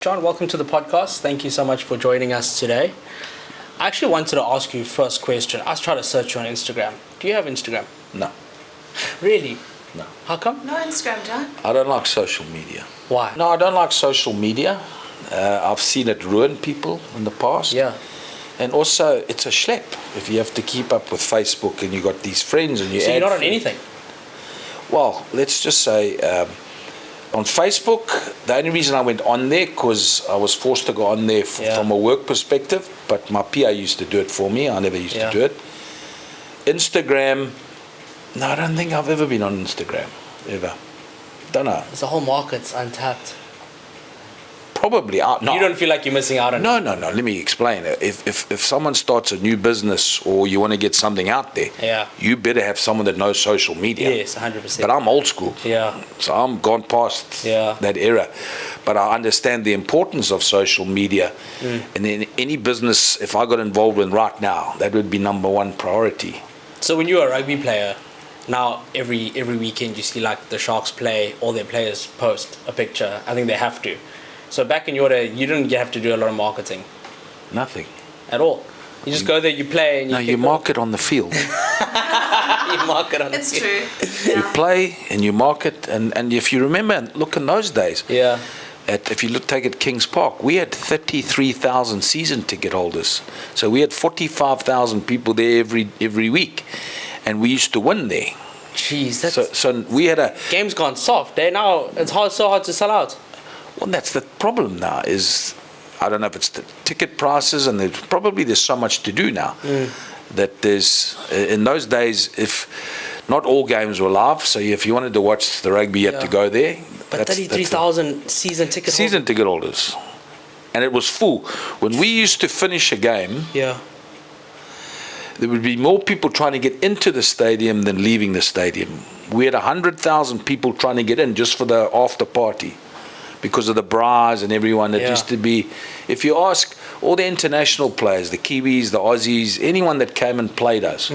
John, welcome to the podcast. Thank you so much for joining us today. I actually wanted to ask you first question. I was trying to search you on Instagram. Do you have Instagram? No. Really? No. How come? No Instagram, John. I don't like social media. Why? No, I don't like social media. I've seen it ruin people in the past. Yeah. And also, it's a schlep if you have to keep up with Facebook and you got these friends and you So add you're not on friends. anything? Well, let's just say on Facebook, the only reason I went on there because I was forced to go on there from a work perspective, but my PA used to do it for me. I never used to do it. Instagram, no, I don't think I've ever been on Instagram, ever. Don't know. The whole market's untapped. Probably. No. You don't feel like you're missing out on it? No. Let me explain. If someone starts a new business or you want to get something out there, you better have someone that knows social media. Yes, 100%. But I'm old school. Yeah. So I'm gone past that era. But I understand the importance of social media. And in any business, if I got involved in right now, that would be number one priority. So when you're a rugby player, now every weekend you see like the Sharks play, all their players post a picture. I think they have to. So back in your day, you didn't have to do a lot of marketing. Nothing. At all. You just go there, you play, and you market on the field. You market on the field. It's true. You play and you market, and if you remember, look in those days. Yeah. If you take it Kings Park, we had 33,000 season ticket holders. So we had 45,000 people there every week, and we used to win there. Jeez, that's so we had a game's gone soft. Now it's so hard to sell out. Well, that's the problem now. Is I don't know if it's the ticket prices, and there's so much to do now that there's in those days if not all games were live. So if you wanted to watch the rugby, you had to go there. But 33,000 season ticket holders, and it was full. When we used to finish a game, there would be more people trying to get into the stadium than leaving the stadium. We had 100,000 people trying to get in just for the after party, because of the bras and everyone that used to be. If you ask all the international players, the Kiwis, the Aussies, anyone that came and played us,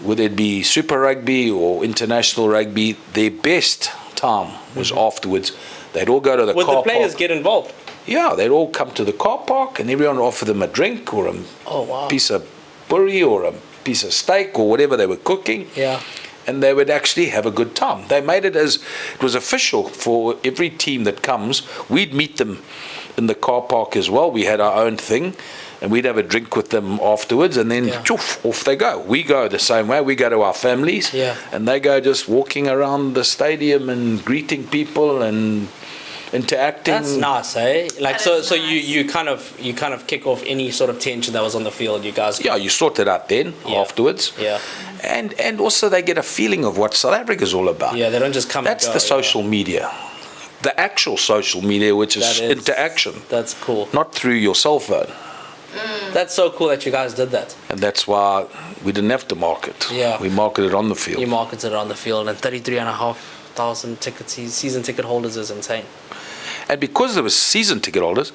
whether it be Super Rugby or international rugby, their best time was afterwards. They'd all go to the car park. Would the players get involved? Yeah, they'd all come to the car park and everyone would offer them a drink or a piece of puri or a piece of steak or whatever they were cooking. Yeah. And they would actually have a good time. They made it as it was official for every team that comes. We'd meet them in the car park as well. We had our own thing, and we'd have a drink with them afterwards, and then off they go. We go the same way. We go to our families, and they go just walking around the stadium and greeting people and interacting. That's nice, eh? Like so nice. you kind of kick off any sort of tension that was on the field. You guys. Yeah, you sort it out then afterwards. Yeah. And also they get a feeling of what South Africa is all about. Yeah, they don't just come. That's and go, the social media, the actual social media, which is interaction. That's cool. Not through your cell phone. That's so cool that you guys did that. And that's why we didn't have to market. Yeah. We marketed on the field. You marketed on the field, and 33,500 season ticket holders is insane. And because there was season ticket holders,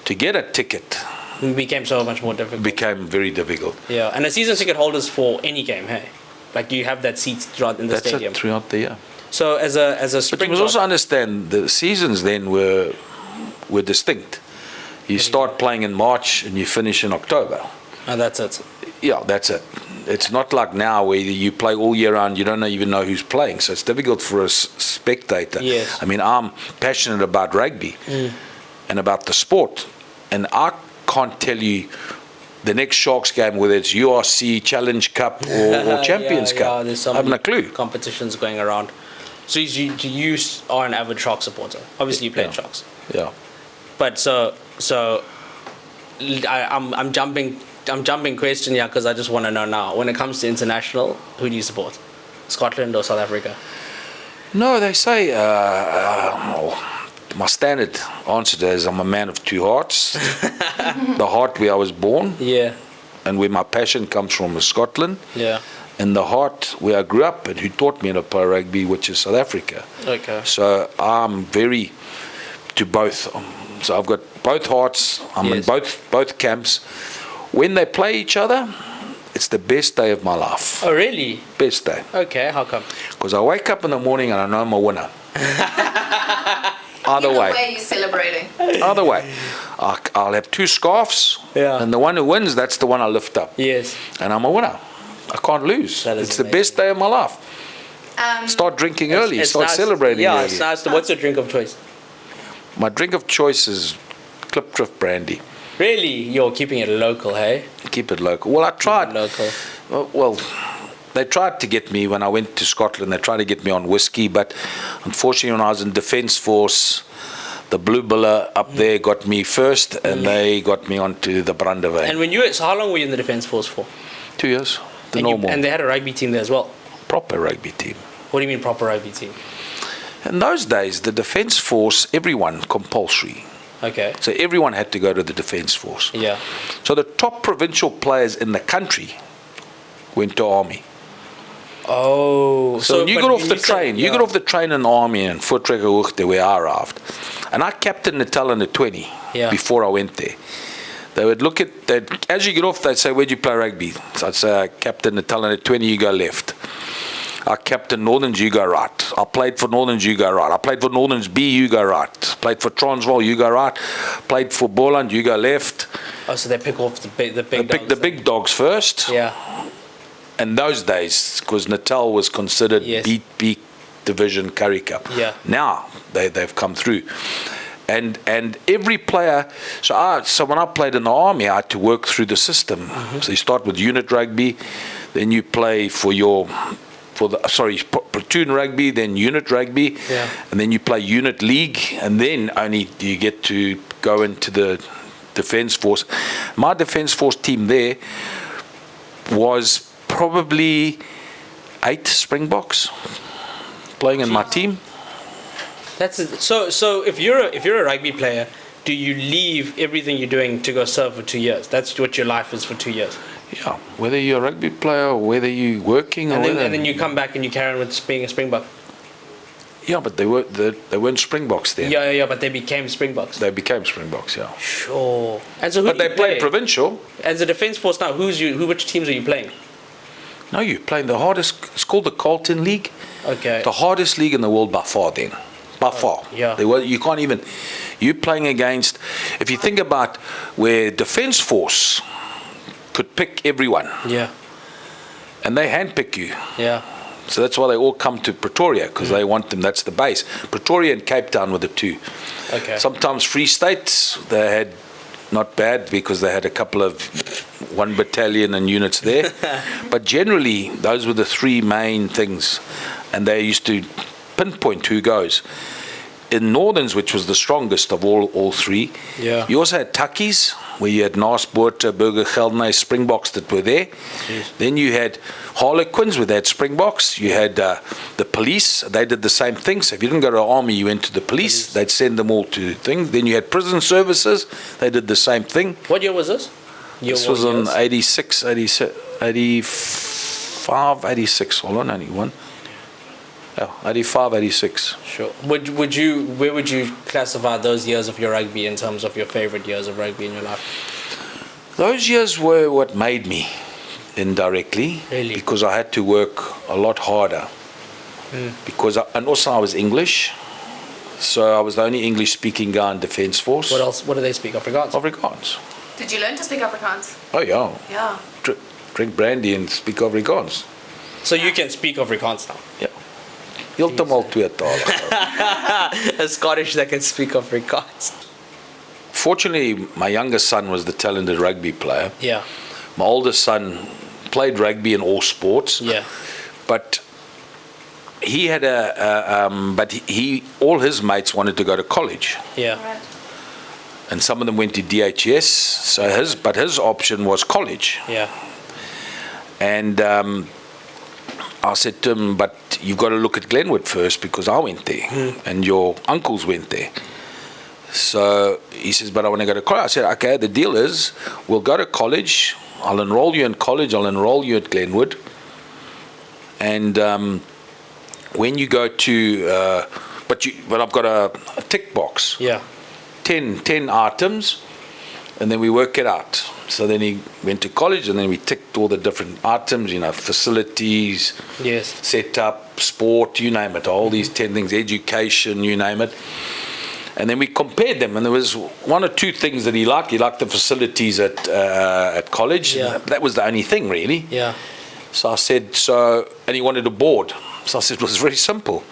to get a ticket It became so much more difficult. became very difficult. Yeah, and a season ticket holders for any game, hey? Like you have that seats throughout in the stadium. That's it, throughout the year. So as a But you must also understand the seasons then were distinct. You start playing in March and you finish in October. And that's it. Yeah, that's it. It's not like now where you play all year round, you don't even know who's playing. So it's difficult for a spectator. Yes. I mean, I'm passionate about rugby and about the sport. And I can't tell you the next Sharks game, whether it's URC, Challenge Cup or Champions Cup. There's so I haven't many a clue. competitions going around. So you are an avid Sharks supporter. Obviously you played Sharks. Yeah. But so I'm jumping question here because I just want to know now. When it comes to international, who do you support? Scotland or South Africa? No, they say my standard answer is I'm a man of two hearts. The heart where I was born, and where my passion comes from is Scotland. Yeah. And the heart where I grew up and who taught me how to play rugby, which is South Africa. Okay. So I'm very to both. So I've got both hearts. I'm in both camps. When they play each other, it's the best day of my life. Oh, really? Best day. Okay, how come? Because I wake up in the morning and I know I'm a winner. Either way. Either way, you're celebrating. Either way. I'll have 2 scarves, and the one who wins, that's the one I lift up. Yes. And I'm a winner. I can't lose. It's the best day of my life. Start drinking early. Start celebrating early. Yeah, it's nice. What's your drink of choice? My drink of choice is Klipdrift brandy. Really? You're keeping it local, hey? Keep it local. Well, I tried. Local. Well, they tried to get me when I went to Scotland. They tried to get me on whiskey, but unfortunately, when I was in Defence Force, the Blue Biller up there got me first, and they got me onto the Brandewijn. And when so how long were you in the Defence Force for? 2 years. And they had a rugby team there as well? Proper rugby team. What do you mean proper rugby team? In those days, the Defence Force, everyone compulsory. Okay. So everyone had to go to the Defence Force. Yeah. So the top provincial players in the country went to Army. Oh. So when you got off the train, you got off the train in the Army in Voortrekkerhoogte where I arrived. And I captained Natal under 20 before I went there. They would look at that as you get off, they'd say, "Where'd you play rugby?" So I'd say, "I captained Natal under 20, you go left." I captained Northerns, you go right. I played for Northerns, you go right. I played for Northerns B, you go right. Played for Transvaal, you go right. Played for Boland, you go left. Oh, so they pick off the big dogs. The big dogs first. Yeah. In those days, because Natal was considered B division Currie Cup. Yeah. Now they've come through. And every player, so when I played in the Army, I had to work through the system. Mm-hmm. So you start with unit rugby, then you play platoon rugby, then unit rugby, and then you play unit league, and then only do you get to go into the Defence Force. My Defence Force team there was probably 8 Springboks playing in my team. So if you're a rugby player, do you leave everything you're doing to go serve for 2 years? That's what your life is for 2 years. Yeah, whether you're a rugby player or whether you're working, and then you come back and you carry on with being a Springbok. Yeah, but they weren't Springboks then. Yeah, but they became Springboks. They became Springboks, yeah. Sure. And so but they played provincial. As a Defence Force now, which teams are you playing? No, you're playing the hardest. It's called the Carlton League. Okay. The hardest league in the world by far. Then, by far. Yeah. You can't even. You're playing against. If you think about where Defence Force could pick everyone. Yeah. And they handpick you. Yeah. So that's why they all come to Pretoria, because they want them. That's the base. Pretoria and Cape Town were the two. Okay. Sometimes Free State, they had not bad because they had a couple of 1 battalion and units there. But generally, those were the 3 main things. And they used to pinpoint who goes. In Northerns, which was the strongest of all 3, you also had Tukkies, where you had Naaspoort, Burger Geldenhuys, Springboks that were there. Jeez. Then you had Harlequins, where they had Springboks. You had the police, they did the same thing. So if you didn't go to the army, you went to the police. They'd send them all to things. Then you had prison services, they did the same thing. What year was this? This was in 86, 85, 86, hold on, only one. 85, 86. Sure. Where would you classify those years of your rugby in terms of your favorite years of rugby in your life? Those years were what made me indirectly. Really? Because I had to work a lot harder. And also I was English. So I was the only English-speaking guy in Defence Force. What else? What do they speak? Afrikaans? Afrikaans. Did you learn to speak Afrikaans? Oh, yeah. Yeah. Drink brandy and speak Afrikaans. So you can speak Afrikaans now? Yeah. Heeltemal tweetalig. A Scottish that can speak Afrikaans. Fortunately, my youngest son was the talented rugby player. Yeah. My oldest son played rugby in all sports. Yeah. But he had all his mates wanted to go to college. Yeah. Right. And some of them went to DHS. So his option was college. Yeah. And I said to him, but you've got to look at Glenwood first, because I went there and your uncles went there. So he says, but I want to go to college. I said, okay, the deal is we'll go to college. I'll enroll you in college. I'll enroll you at Glenwood. And when you go to, but I've got a tick box. Yeah. 10 items, and then we work it out. So then he went to college, and then we ticked all the different items, facilities, yes, setup, sport, you name it, all these 10 things, education, you name it. And then we compared them, and there was one or two things that he liked. He liked the facilities at college. Yeah. That was the only thing, really. Yeah. So I said, and he wanted a board. So I said, it was very simple.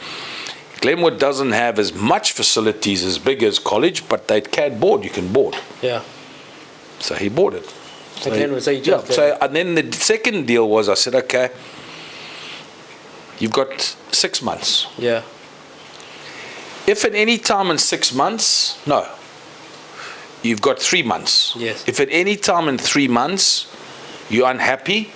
Glenwood doesn't have as much facilities as big as college, but they can board. You can board. Yeah. So he bought it. So Glenwood, so you chose Glenwood. And then the second deal was, I said, okay, you've got 6 months. Yeah. If at any time in 6 months, no, you've got 3 months. Yes. If at any time in 3 months you're unhappy,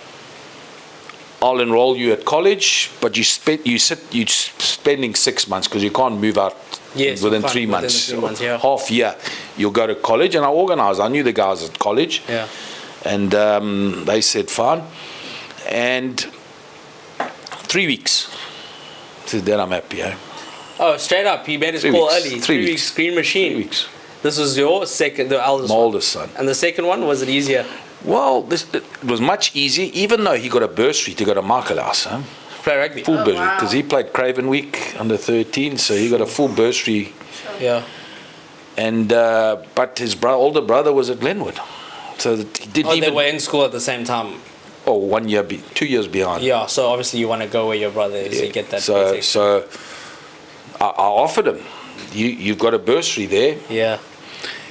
I'll enroll you at college, but you're spending 6 months because you can't move out within 3 months. Within the 3 months, yeah. Half year, you'll go to college. And I knew the guys at college. Yeah. And they said, fine. And 3 weeks. I said, then I'm happy, eh? Oh, straight up. He made his 3 call weeks. early. 3 weeks. Green machine. 3 weeks. This was your second, the eldest My one. oldest son. And the second one, was it easier? Well, it was much easier, even though he got a bursary to go to Markethouse, huh? Play rugby. Full bursary, wow. because he played Craven Week under 13, so he got a full bursary. Yeah. And but his older brother was at Glenwood, so that he didn't They were in school at the same time. 1 year, 2 years behind. Yeah, so obviously you want to go where your brother is, so you get that. So I offered him, you've got a bursary there. Yeah.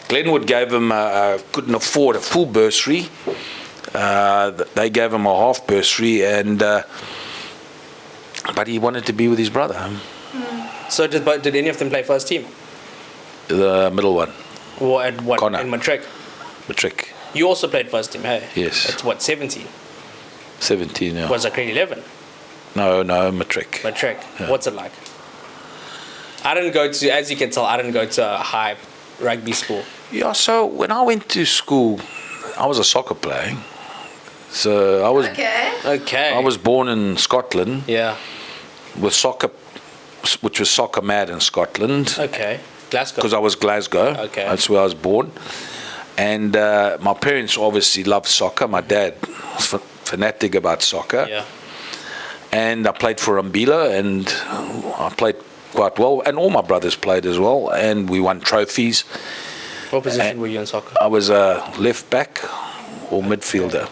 Glenwood gave him couldn't afford a full bursary. They gave him a half bursary, and but he wanted to be with his brother. So did any of them play first team? The middle one, Or at what? Connor. In Matric? Matric. You also played first team, hey? Yes. It's what, 17? 17, yeah. Was it grade 11? No, Matric. Matric. Yeah. What's it like? I didn't go to, as you can tell, I didn't go to a high rugby school. Yeah, so when I went to school, I was a soccer player. So I was Okay. I was born in Scotland Yeah. with soccer, which was soccer mad in Scotland. Okay. Glasgow. Because I was Glasgow. Okay. That's where I was born. And my parents obviously loved soccer. My dad was fanatic about soccer. Yeah. And I played for Mbila, and I played quite well. And all my brothers played as well. And we won trophies. What position were you in soccer? I was a left back or midfielder.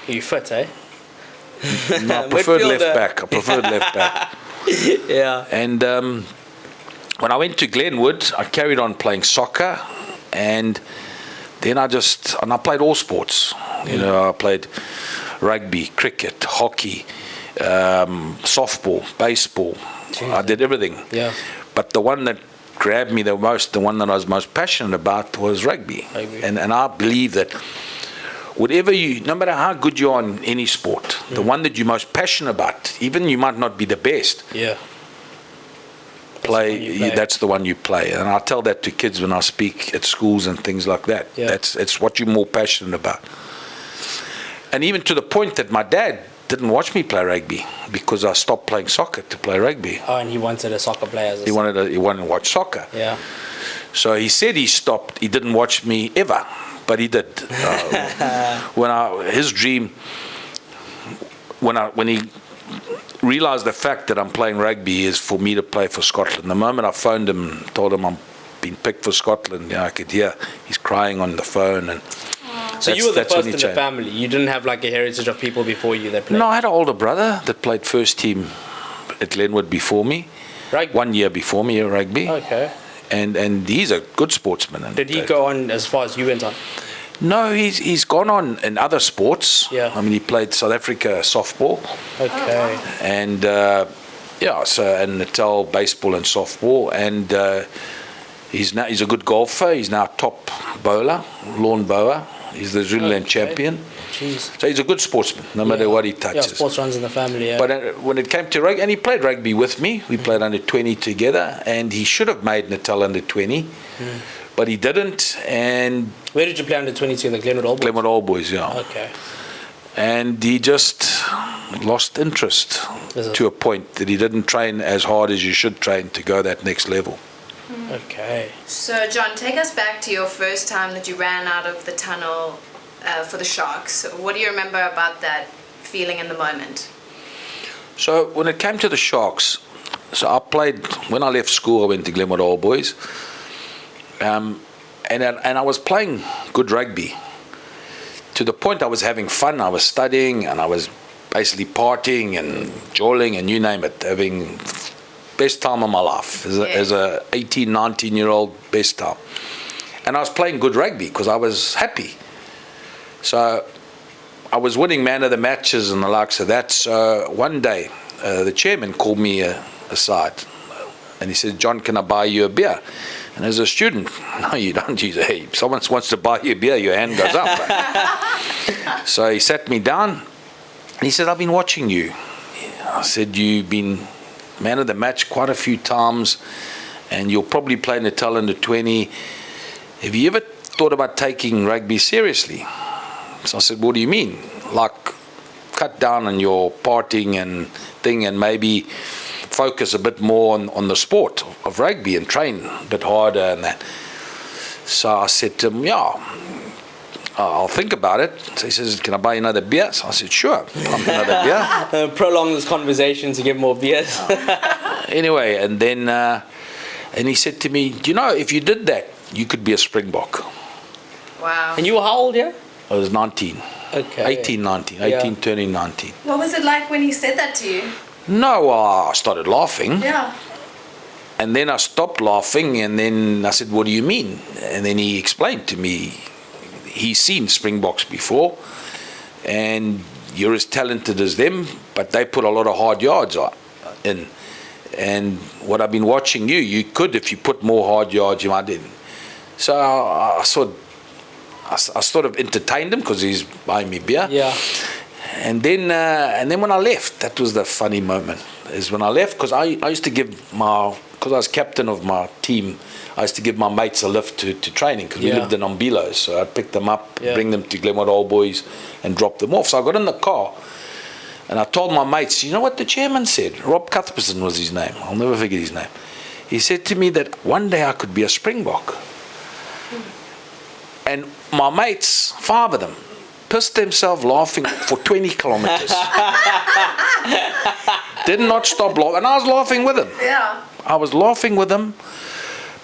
You fit, eh? No, I preferred Midfielder. left back. I preferred left back. Yeah. And when I went to Glenwood, I carried on playing soccer, and then I played all sports. You know, I played rugby, cricket, hockey, softball, baseball. I did everything. Yeah. But the one that grabbed me the most, the one that I was most passionate about, was rugby. And I believe that no matter how good you are in any sport, the one that you're most passionate about, even you might not be the best, Yeah. play. That's the one you play. And I tell that to kids when I speak at schools and things like that. Yeah. It's what you're more passionate about. And even to the point that my dad didn't watch me play rugby because I stopped playing soccer to play rugby. Oh, and he wanted a soccer player. He wanted to watch soccer. Yeah. So he said he stopped. He didn't watch me ever, but he did. His dream, when he realised the fact that I'm playing rugby is for me to play for Scotland. The moment I phoned him, told him I'm being picked for Scotland, I could hear he's crying on the phone. And So you were the that's first when in he the family. You didn't have like a heritage of people before you that played? No, I had an older brother that played first team at Glenwood before me. Rugby? 1 year before me, rugby. Okay. And he's a good sportsman. And Did he go on as far as you went on? No, he's gone on in other sports. Yeah. I mean, he played South Africa softball. Okay. And and Natal baseball and softball. And he's a good golfer. He's now top bowler, lawn bowler. He's the Zululand champion. Jeez. So he's a good sportsman, no matter what he touches. Yeah, sports runs in the family, yeah. But when it came to rugby, and he played rugby with me, we played under 20 together, and he should have made Natal under 20, but he didn't. And where did you play under 22 in the Glenwood All Boys? Glenwood All Boys, yeah. Okay. And he just lost interest to a point that he didn't train as hard as you should train to go that next level. Okay. So, John, take us back to your first time that you ran out of the tunnel for the Sharks. What do you remember about that feeling in the moment? So when it came to the Sharks, so I played, when I left school, I went to Glenwood All Boys, And I was playing good rugby to the point I was having fun. I was studying and I was basically partying and jolling and you name it, having best time of my life as a 18, 19-year-old, best time. And I was playing good rugby because I was happy. So I was winning man of the matches and the likes of that. So one day the chairman called me aside and he said, "John, can I buy you a beer?" And as a student, no, you don't. Hey, if someone wants to buy you a beer, your hand goes up. So he sat me down and he said, "I've been watching you." I said, "You've been man of the match quite a few times and you'll probably play in the tail under 20. Have you ever thought about taking rugby seriously?" So I said, "What do you mean? Like cut down on your partying and thing and maybe focus a bit more on the sport of rugby and train a bit harder and that?" So I said to him, "Yeah, I'll think about it." So he says, "Can I buy you another beer?" So I said, "Sure, buy me another beer." Prolong this conversation to get more beers. Anyway, and then and he said to me, "Do you know, if you did that, you could be a Springbok." Wow. And you were how old, yeah? I was 19. Okay. 18, 19. 18 turning 19. What was it like when he said that to you? No, I started laughing. Yeah. And then I stopped laughing and then I said, "What do you mean?" And then he explained to me, he's seen Springboks before and you're as talented as them, but they put a lot of hard yards in. And what I've been watching you could, if you put more hard yards, you might didn't. So I sort of entertained him because he's buying me beer. Yeah. And then when I left, that was the funny moment, is when I left, because I used to give because I was captain of my team, I used to give my mates a lift to training because we lived in Umbilos. So I'd pick them up, bring them to Glenwood Old Boys and drop them off. So I got in the car and I told my mates, "You know what the chairman said?" Rob Cuthbertson was his name. I'll never forget his name. He said to me that one day I could be a Springbok. And my mates, 5 of them, pissed themselves laughing for 20 kilometers. Did not stop laughing. And I was laughing with them. Yeah. I was laughing with them.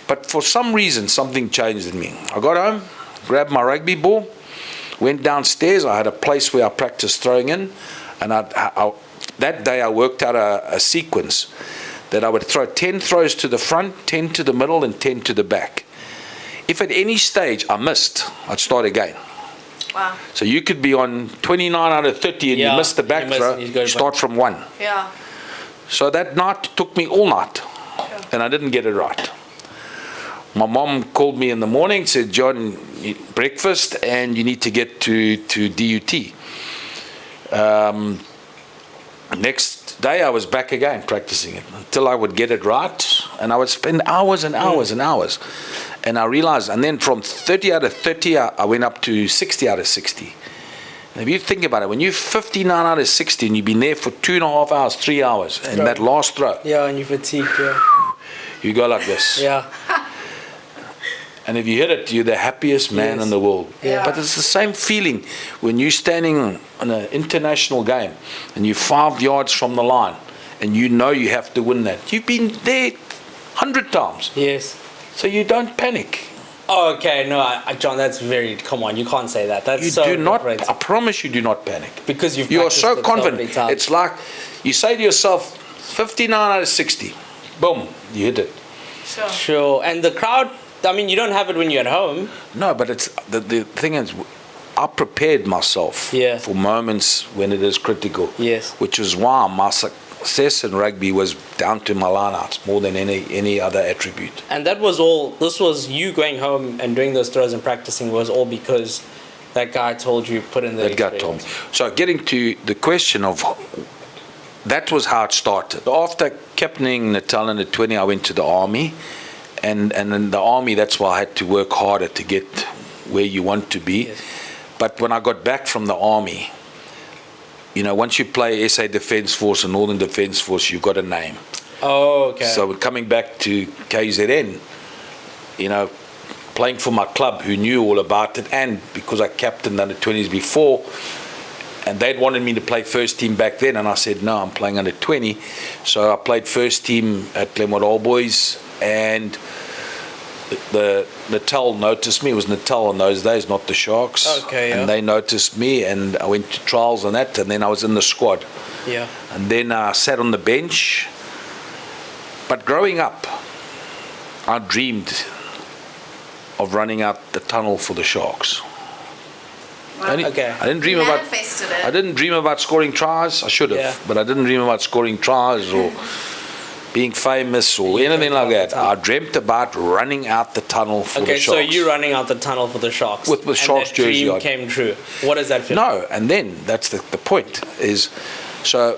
But for some reason, something changed in me. I got home, grabbed my rugby ball, went downstairs. I had a place where I practiced throwing in. And that day I worked out a sequence that I would throw 10 throws to the front, 10 to the middle, and 10 to the back. If at any stage I missed, I'd start again. Wow. So you could be on 29 out of 30 and you miss the back throw, you start from 1. Yeah. So that night took me all night, and I didn't get it right. My mom called me in the morning, said, "John, eat breakfast and you need to get to DUT." Next day I was back again practicing it until I would get it right, and I would spend hours and hours and hours. And I realized, and then from 30 out of 30, I went up to 60 out of 60. And if you think about it, when you're 59 out of 60 and you've been there for 2.5 hours, 3 hours, and that last throw. Yeah, and you fatigue, You go like this. Yeah. And if you hit it, you're the happiest man in the world. Yeah. But it's the same feeling when you're standing on an international game and you're 5 yards from the line and you know you have to win that. You've been there 100 times. Yes. So you don't panic. Oh, okay, no, John, that's very, come on, you can't say that. That's You so do not, different. I promise you do not panic. Because you've You are practiced so it so confident. many times. It's like you say to yourself, 59 out of 60. Boom, you hit it. Sure. And the crowd, I mean, you don't have it when you're at home. No, but it's the thing is, I prepared myself for moments when it is critical. Yes. Which is why my success in rugby was down to my lineouts more than any other attribute. And that was all, this was you going home and doing those throws and practicing was all because that guy told you put in the That guy told me. So getting to the question of, that was how it started. After captaining Natal under 20, I went to the army. And in the army, that's why I had to work harder to get where you want to be. Yes. But when I got back from the army, you know, once you play SA Defence Force and Northern Defence Force, you've got a name. Oh, okay. So coming back to KZN, you know, playing for my club who knew all about it, and because I captained under 20s before, and they'd wanted me to play first team back then, and I said, no, I'm playing under 20. So I played first team at Glenwood Old Boys, and the Natal noticed me. It was Natal in those days, not the Sharks. Okay, yeah. And they noticed me, and I went to trials and that, and then I was in the squad. Yeah. And then I sat on the bench. But growing up, I dreamed of running out the tunnel for the Sharks. Wow. Okay. I didn't dream You about. manifested it. I didn't dream about scoring tries. I should have, Yeah. but I didn't dream about scoring tries or being famous or anything like that. I dreamt about running out the tunnel for the Okay, Sharks. so you running out the tunnel for the Sharks. With Sharks and that jersey dream on. came true. What does that feel? No, and then that's the point is, so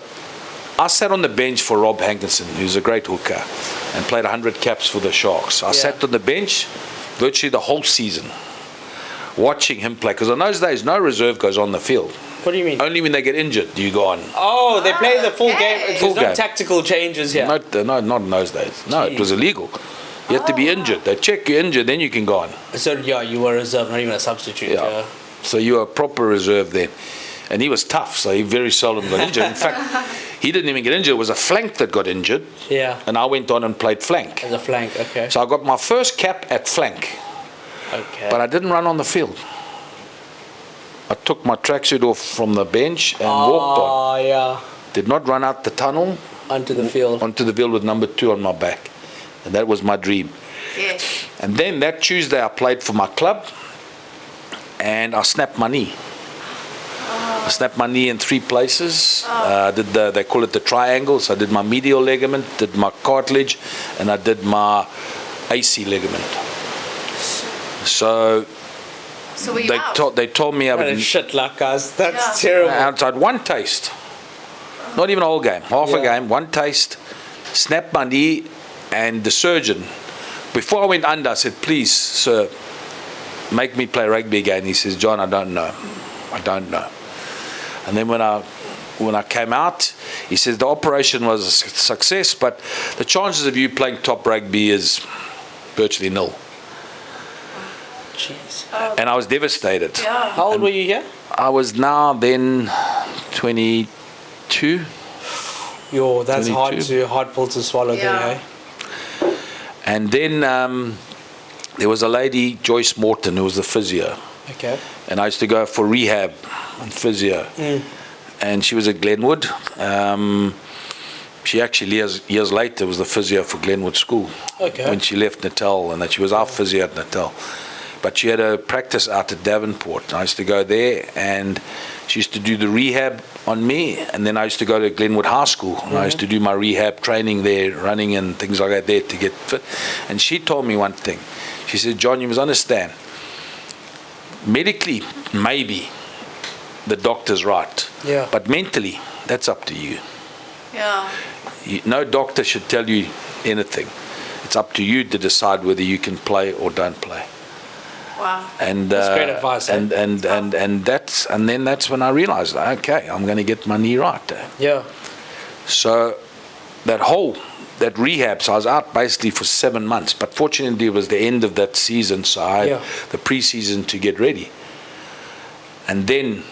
I sat on the bench for Rob Hankinson, who's a great hooker, and played 100 caps for the Sharks. I sat on the bench virtually the whole season, watching him play. Because in those days, no reserve goes on the field. What do you mean? Only when they get injured do you go on. Oh, they play the full Okay. game. There's Full no game. tactical changes here. No, not in those days. No, it was illegal. You had to be injured. They check you injured, then you can go on. So yeah, you were reserve, not even a substitute. Yeah. So you were a proper reserve then. And he was tough, so he very seldom got injured. In fact, he didn't even get injured. It was a flank that got injured. Yeah. And I went on and played flank. As a flank, okay. So I got my first cap at flank, Okay. but I didn't run on the field. I took my tracksuit off from the bench and walked on. Oh yeah. Did not run out the tunnel Onto the field. onto the field with number 2 on my back. And that was my dream. Yes. And then that Tuesday I played for my club and I snapped my knee. I snapped my knee in 3 places. They call it the triangle. So I did my medial ligament, did my cartilage, and I did my AC ligament. So So were you out? they told me I What a would shit luck, guys. That's Yeah. terrible. outside one taste. Not even a whole game, half a Yeah. game, one taste. Snapped my knee, and the surgeon, before I went under, I said, "Please, sir, make me play rugby again." He says, "John, I don't know. I don't know." And then when I came out, he says the operation was a success, but the chances of you playing top rugby is virtually nil. Jeez. And I was devastated. Yeah. How old were you here? I was now then 22. Yo, that's 22. hard pill to swallow Yeah. there, eh? And then there was a lady, Joyce Morton, who was the physio. Okay. And I used to go for rehab and physio. And she was at Glenwood. She actually, years later, was the physio for Glenwood School. Okay. When she left Natal, and that she was our physio at Natal. But she had a practice out at Davenport. I used to go there, and she used to do the rehab on me, and then I used to go to Glenwood High School, and I used to do my rehab training there, running and things like that there to get fit. And she told me one thing. She said, "John, you must understand, medically, maybe the doctor's right. Yeah. But mentally, that's up to you. Yeah. No doctor should tell you anything. It's up to you to decide whether you can play or don't play." Wow. And That's great advice, eh? and then that's when I realized, okay, I'm going to get my knee right there. Yeah. So that rehab, so I was out basically for 7 months, but fortunately it was the end of that season, so I had the pre-season to get ready. And then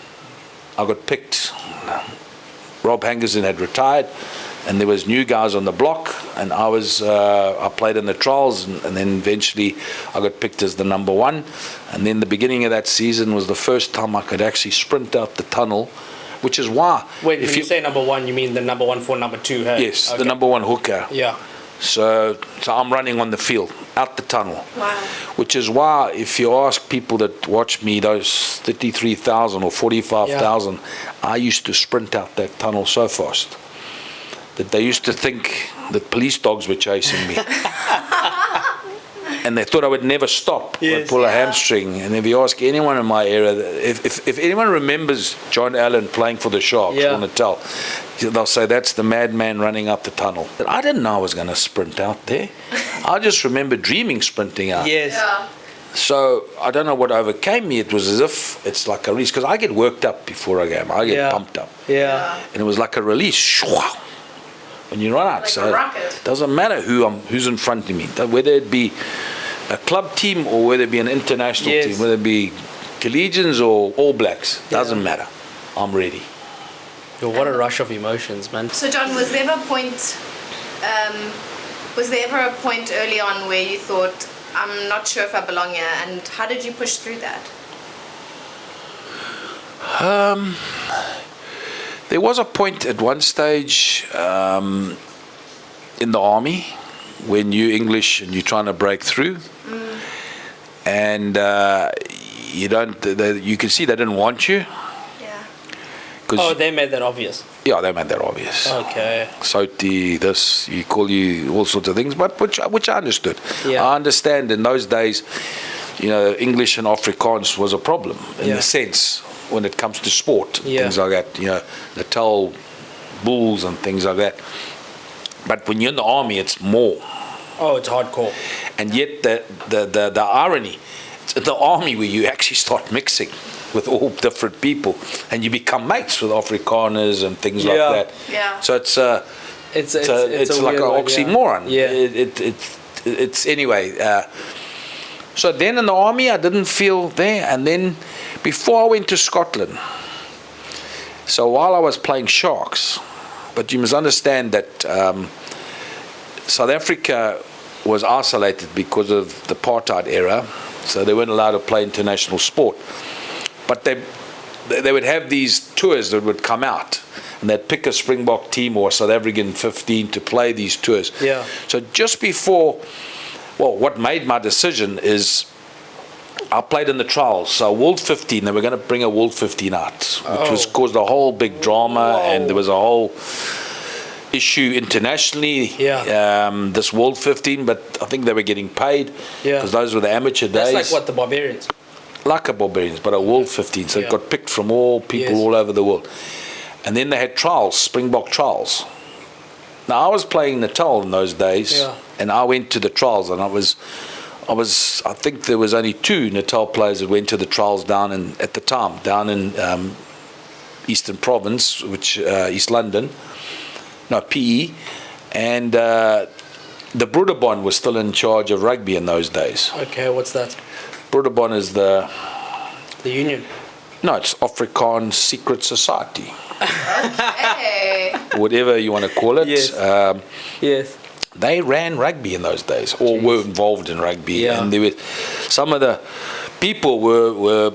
I got picked. Rob Hankinson had retired, and there was new guys on the block, and I played in the trials, and then eventually I got picked as the number 1. And then the beginning of that season was the first time I could actually sprint out the tunnel, which is why. Wait, when you say number 1, you mean the number 1 for number 2, hey? Yes, Okay. the number 1 hooker. Yeah. So I'm running on the field, out the tunnel. Wow. Which is why, if you ask people that watch me, those 33,000 or 45,000, I used to sprint out that tunnel so fast that they used to think that police dogs were chasing me. And they thought I would never stop. I'd pull a hamstring. And if you ask anyone in my area, if anyone remembers John Allan playing for the Sharks on Natal, they'll say that's the madman running up the tunnel. But I didn't know I was going to sprint out there. I just remember dreaming sprinting out. Yes. Yeah. So I don't know what overcame me. It was as if it's like a release, because I get worked up before a game. I get pumped up. Yeah. And it was like a release. When you run out, Like so a rocket. it doesn't matter who's in front of me, whether it be a club team or whether it be an international team, whether it be Collegians or All Blacks, doesn't matter. I'm ready. Yo, what a rush of emotions, man. So John, was there ever a point early on where you thought, I'm not sure if I belong here, and how did you push through that? There was a point at one stage in the army when you're English and you're trying to break through, and you don't. You can see they didn't want you. Yeah. Oh, they made that obvious. Yeah, they made that obvious. Okay. Soti, this, you call you all sorts of things, but which I understood. Yeah. I understand in those days, English and Afrikaans was a problem in the sense when it comes to sport, things like that. The towel bulls and things like that. But when you're in the army, it's more. Oh, it's hardcore. And yet the irony, it's in the army where you actually start mixing with all different people, and you become mates with Afrikaners and things like that. Yeah. So it's like an oxymoron. It's anyway. So then in the army, I didn't feel there, and then before I went to Scotland. So while I was playing Sharks, but you must understand that South Africa was isolated because of the apartheid era, so they weren't allowed to play international sport. But they would have these tours that would come out, and they'd pick a Springbok team or South African 15 to play these tours. Yeah. So just before, what made my decision is I played in the trials. So World 15, they were going to bring a World 15 out, which was caused a whole big drama, and there was a whole issue internationally. This World 15, but I think they were getting paid because those were the amateur days. That's like what, the Barbarians? Like a Barbarians, but a World 15. So it got picked from all people all over the world. And then they had trials, Springbok trials. Now I was playing Natal in those days, and I went to the trials, and I think there was only 2 Natal players that went to the trials down in Eastern Province, which East London, PE, and the Broederbond was still in charge of rugby in those days. Okay, what's that? Broederbond is the union. No, it's Afrikaans Secret Society. Okay. Whatever you want to call it. Yes. They ran rugby in those days, or were involved in rugby, and there were some of the people were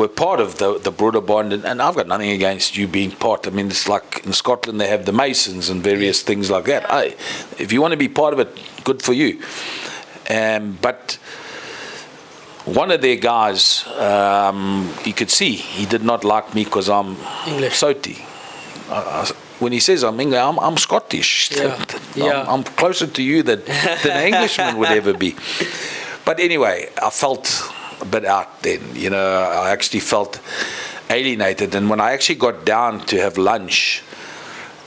part of the Broederbond, and I've got nothing against you being part. I mean, it's like in Scotland they have the Masons and various things like that. Hey, if you want to be part of it, good for you. But one of their guys, you could see he did not like me because I'm English. Soti. When he says I'm English, I'm Scottish. I'm closer to you than an Englishman would ever be. But anyway, I felt a bit out then. I actually felt alienated. And when I actually got down to have lunch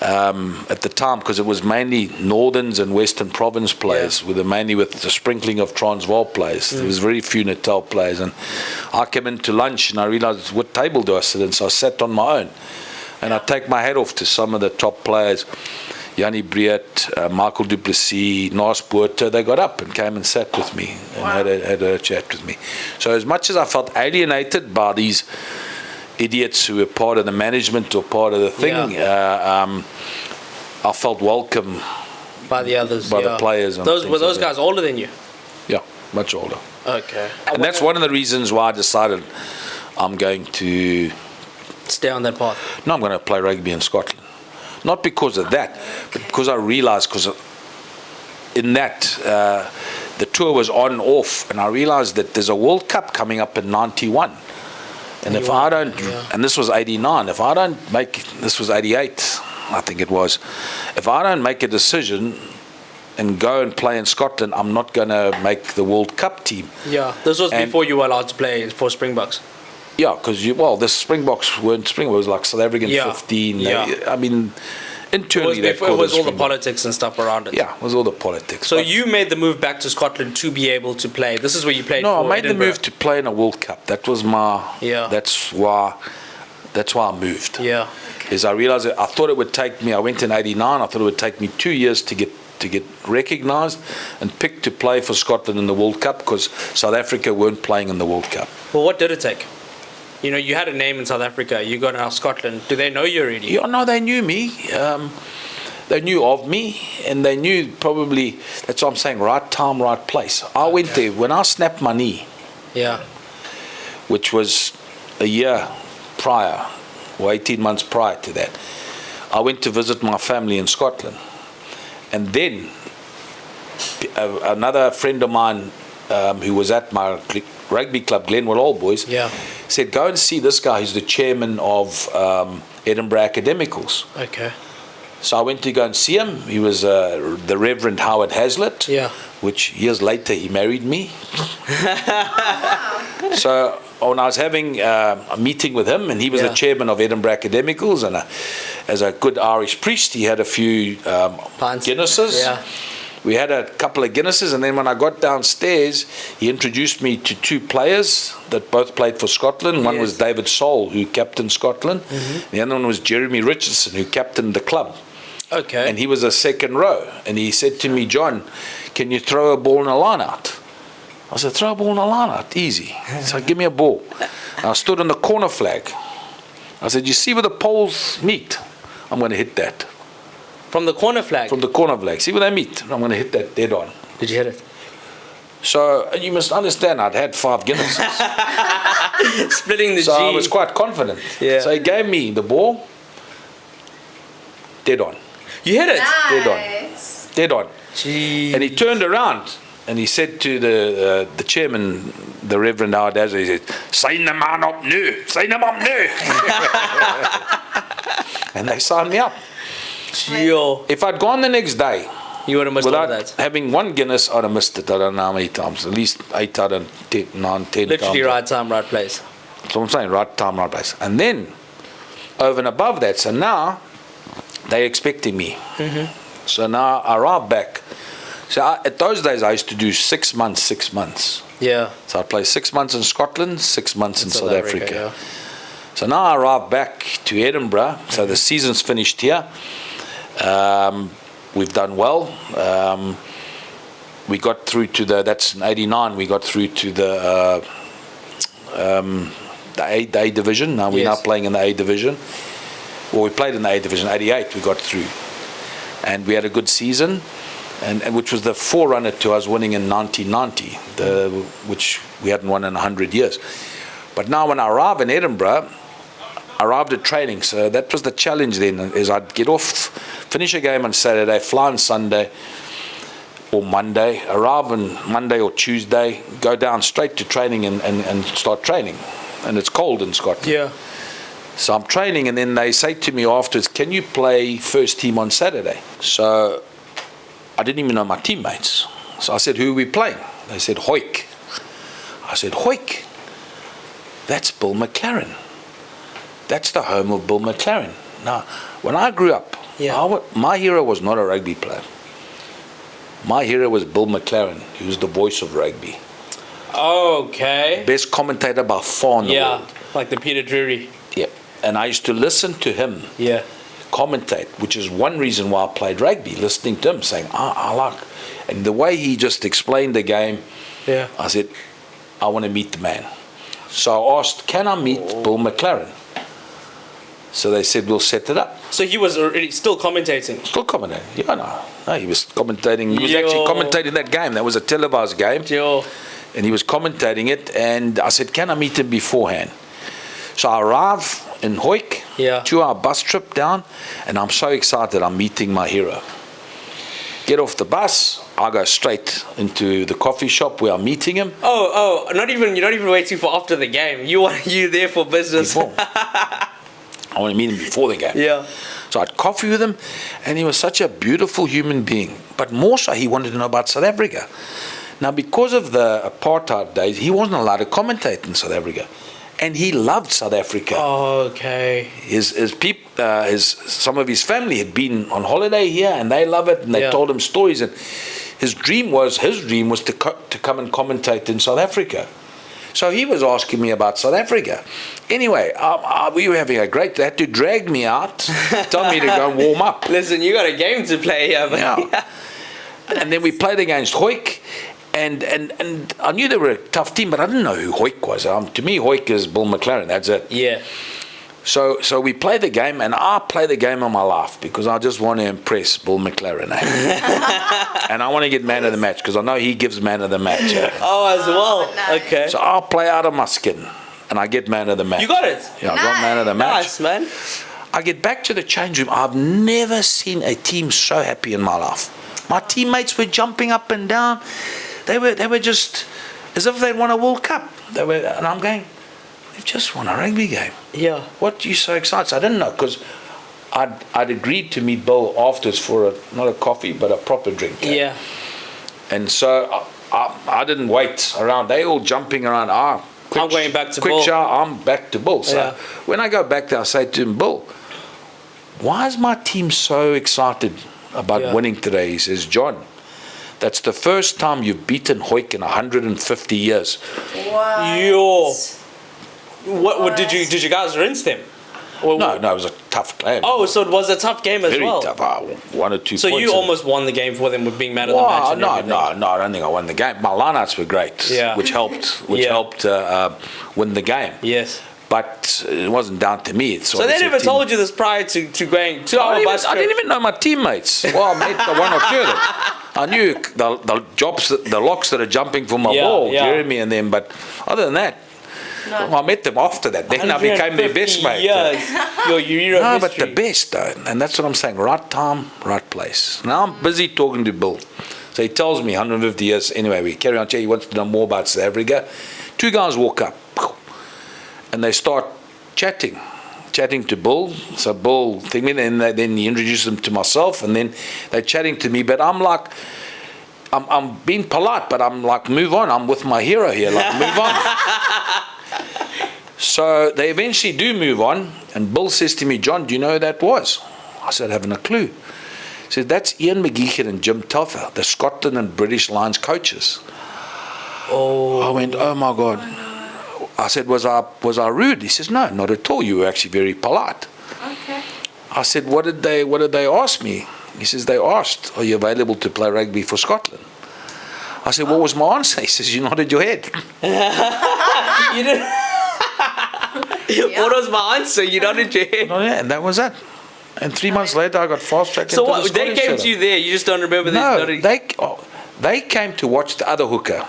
at the time, because it was mainly Northerns and Western Province players, mainly with the sprinkling of Transvaal players. There was very few Natal players. And I came into lunch and I realized, what table do I sit in? So I sat on my own. And I take my hat off to some of the top players, Jannie Breed, Michael Du Plessis, Nas Botha. They got up and came and sat with me and had a chat with me. So as much as I felt alienated by these idiots who were part of the management or part of the thing, I felt welcome by the others, by the players. And were those guys older than you? Yeah, much older. Okay. And that's one of the reasons why I decided I'm going to stay on that path. No, I'm going to play rugby in Scotland. Not because of that, but because I realised, because in that, the tour was on and off, and I realised that there's a World Cup coming up in 91. And if I don't, and this was 89, if I don't make, this was 88, I think it was, if I don't make a decision and go and play in Scotland, I'm not going to make the World Cup team. Yeah, this was before you were allowed to play for Springboks. Yeah, because the Springboks weren't Springboks, it was like South African 15. I mean, internally it was all the politics and stuff around it. Yeah, it was all the politics. So you made the move back to Scotland to be able to play. This is where you played. No, for I made Edinburgh. the move to play in a World Cup. That was my. That's why I moved. Yeah. Is I realised that I thought it would take me. I went in '89. I thought it would take me 2 years to get recognised and picked to play for Scotland in the World Cup, because South Africa weren't playing in the World Cup. Well, what did it take? You had a name in South Africa. You got out of Scotland. Do they know you already? Yeah, no, they knew me. They knew of me, and they knew probably, that's what I'm saying, right time, right place. I went there, when I snapped my knee, which was a year prior, or 18 months prior to that, I went to visit my family in Scotland. And then another friend of mine who was at my rugby club, Glenwood All Boys, said, go and see this guy who's the chairman of Edinburgh Academicals. Okay. So I went to go and see him. He was the Reverend Howard Hazlitt, which years later he married me. So when I was having a meeting with him, and he was the chairman of Edinburgh Academicals, and as a good Irish priest, he had a few Guinnesses. We had a couple of Guinnesses, and then when I got downstairs, he introduced me to two players that both played for Scotland. One was David Soul, who captained Scotland. The other one was Jeremy Richardson, who captained the club. Okay. And he was a second row. And he said to me, John, can you throw a ball in a line out? I said, throw a ball in a line out? Easy. So give me a ball. And I stood on the corner flag. I said, you see where the poles meet? I'm going to hit that. From the corner flag? From the corner flag. See where they meet? I'm going to hit that dead on. Did you hit it? So you must understand, I'd had 5 Guinnesses. Splitting the G. So I was quite confident. So he gave me the ball. Dead on. You hit it? Nice. Dead on. Jeez. And he turned around and he said to the chairman, the Reverend Howard Hazlitt, he said, sign the man up now. Sign him up now. And they signed me up. If I'd gone the next day, you would have missed all without that. having 1 Guinness, I'd have missed it. I don't know how many times. At least 8 out of 10, 9, 10 Literally times. right time, right place. So I'm saying right time, right place. And then, over and above that, so now, they're expecting me. So now I arrive back. So at those days, I used to do 6 months, 6 months. Yeah. So I'd play 6 months in Scotland, 6 months in South Africa. Yeah. So now I arrive back to Edinburgh. So the season's finished here. We've done well. We got through to that's in 89, we got through to the A division. Now we're now playing in the A division. Well, we played in the A division, 88 we got through. And we had a good season, and which was the forerunner to us winning in 1990, which we hadn't won in 100 years. But now when I arrive in Edinburgh, I arrived at training, so that was the challenge then, is I'd get off, finish a game on Saturday, fly on Sunday or Monday, arrive on Monday or Tuesday, go down straight to training and start training. And it's cold in Scotland. Yeah. So I'm training, and then they say to me afterwards, can you play first team on Saturday? So I didn't even know my teammates. So I said, who are we playing? They said, Hoik. I said, Hoik? That's Bill McLaren. That's the home of Bill McLaren. Now, when I grew up, my hero was not a rugby player. My hero was Bill McLaren, who was the voice of rugby. Okay. Best commentator by far in the world. Like the Peter Drury. Yeah. And I used to listen to him commentate, which is one reason why I played rugby, listening to him saying, I like, and the way he just explained the game, I said, I want to meet the man. So I asked, can I meet Bill McLaren? So they said, we'll set it up. So he was already still commentating? Still commentating, yeah, no, he was commentating, he was actually commentating that game. That was a televised game. And he was commentating it, and I said, can I meet him beforehand? So I arrive in Hoik, 2-hour bus trip down, and I'm so excited I'm meeting my hero. Get off the bus, I go straight into the coffee shop where I'm meeting him. You're not even waiting for after the game. You there for business. Before. I want to meet him before the game. Yeah. So I had coffee with him, and he was such a beautiful human being. But more so, he wanted to know about South Africa. Now, because of the apartheid days, he wasn't allowed to commentate in South Africa. And he loved South Africa. Okay. Some of his family had been on holiday here, and they love it, and they told him stories. And his dream was to come and commentate in South Africa. So he was asking me about South Africa. Anyway, we were having a great. They had to drag me out, tell me to go and warm up. Listen, you got a game to play here. Yeah. And then we played against Hoik. And I knew they were a tough team, but I didn't know who Hoik was. To me, Hoik is Bill McLaren. That's it. Yeah. So we play the game, and I play the game on my life because I just want to impress Bill McLaren. And I want to get man of the match because I know he gives man of the match. Oh, as well. Nice. Okay. So I'll play out of my skin, and I get man of the match. You got it. Yeah, I got man of the match. Nice, man. I get back to the change room. I've never seen a team so happy in my life. My teammates were jumping up and down. They were just as if they'd won a World Cup. And I'm going, they've just won a rugby game. Yeah. What are you so excited? So I didn't know because I'd agreed to meet Bill afterwards for not a coffee but a proper drink. Yeah. And so I didn't wait around. They all jumping around. I'm going back to quick Bill. shower. I'm back to Bill. So Yeah. when I go back there, I say to him, Bill, why is my team so excited about winning today? He says, John, that's the first time you've beaten Hoik in 150 years. What? What did you guys rinse them? Or, No, it was a tough game. Oh, so it was a tough game as Very well. tough. 1 or 2 So points. you almost won the game for them with being man of the match. And everything. No, I don't think I won the game. My lineouts were great, which helped win the game. Yes. But it wasn't down to me. So they never told you this prior to going to our bus I trip? didn't even know my teammates. Well, I met the one or two of them. I knew the locks that are jumping for my ball, Jeremy and them. But other than that, I met them after that. Then I became their best mate. No, but the best though, and that's what I'm saying. Right time, right place. Now I'm busy talking to Bill. So he tells me 150 years. Anyway, we carry on. He wants to know more about South Africa. 2 guys walk up. And they start chatting to Bill. So Bill, then he introduced them to myself, and then they're chatting to me. But I'm like, I'm being polite, but I'm like, move on. I'm with my hero here. Like, move on. So they eventually do move on, and Bill says to me, John, do you know who that was? I said, I haven't a clue. He said, that's Ian McGeechan and Jim Telfer, the Scotland and British Lions coaches. Oh. I went, oh my God. I said, was I rude? He says, no, not at all. You were actually very polite. Okay. I said, what did they ask me? He says, they asked, are you available to play rugby for Scotland? I said, what was my answer? He says, you nodded your head. You didn't. What was my answer? You nodded your head. Oh, yeah, and that was it. And 3 months later, I got fast-tracked So into what? the They Scottish came setup. to you there. You just don't remember. No, they came to watch the other hooker,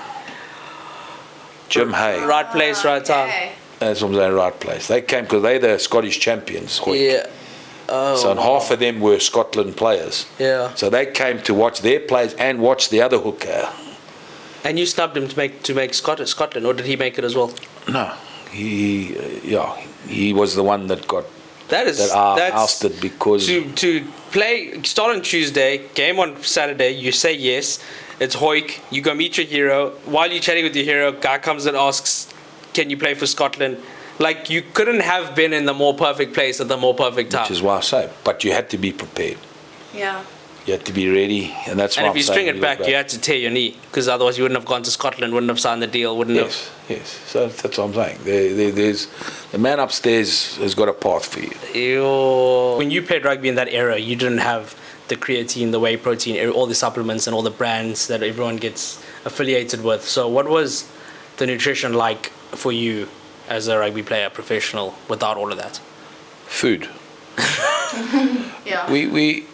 Jim Hay. Right place, right time. Okay. That's what I'm saying, right place. They came because they're the Scottish champions. Hoik. Yeah. Oh. So and half of them were Scotland players. Yeah. So they came to watch their players and watch the other hooker. And you snubbed him to make Scotland, or did he make it as well? No, he was the one that got That's ousted because to play start on Tuesday, game on Saturday. You say yes. It's Hoik. You go meet your hero. While you're chatting with your hero, guy comes and asks, "Can you play for Scotland?" Like, you couldn't have been in the more perfect place at the more perfect time. which is why I say, but you had to be prepared. Yeah. You had to be ready, and that's why And if I'm you saying string it back, you had to tear your knee, because otherwise you wouldn't have gone to Scotland, wouldn't have signed the deal, wouldn't have. Yes. So that's what I'm saying. There's the man upstairs has got a path for you. When you played rugby in that era, you didn't have the creatine, the whey protein, all the supplements and all the brands that everyone gets affiliated with. So what was the nutrition like for you as a rugby player, professional, without all of that? Food. Yeah. We